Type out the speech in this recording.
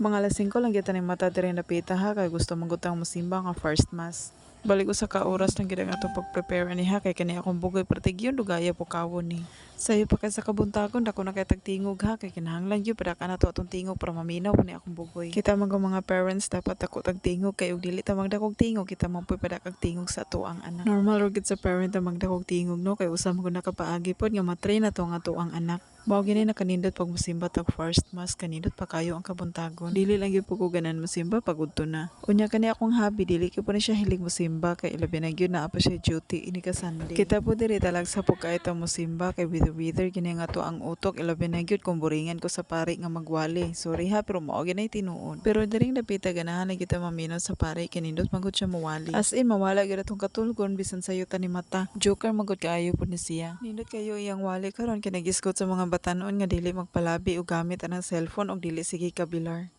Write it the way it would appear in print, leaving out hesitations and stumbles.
Mga alas 5 lang kita ni mata diri napita ha kay gusto manggutang musimba nga first mass. Balik usa ka oras lang gid ang atong pag-prepare aniha kay kani akong bugoy pertigyon dugaya po kawon ni. Sayo pa kay sa kabuntagon dako na kay tagtingog ha kay kinahanglan gyud para kana to atong tingog para maminaw ni akong bugoy. Kita man mga parents dapat ako tagtingog kay ug dili ta magdakog tingog kita man puy padakag tingog sa ato ang anak. Normal ra gid sa parent na magdakog tingog no kay usa man gud nakapaagi pod nga matrain na to nga ato ang anak. Mao gini nakanindot pag musimba tag first mass kanindot pa kayo ang kabuntagon. Dili lang gyud ko ganan musimba pag udto na. Unya kani akong hobby dili ko pa ni siya hilig musimba kay ilabi na gyud naa pa siya duty ini ka Sunday. Kita po diri talag sa pagkay ta musimba kay wither gini nga to ang utok ilabi na gyud kung buringan ko sa pari nga magwali. Sorry ha pero mao ginay tinuod. Pero diring dapita ganahan na kita maminaw sa pari kanindot man gud siya mawali. As in mawala gyud atong katulgon bisan sayo ta ni mata. Joker man gud kaayo pud ni siya. Nindot kayo iyang wali karon kay nagisgot sa mga batanon nga dili magpalabi og gamit anang cellphone og dili sige kabilar.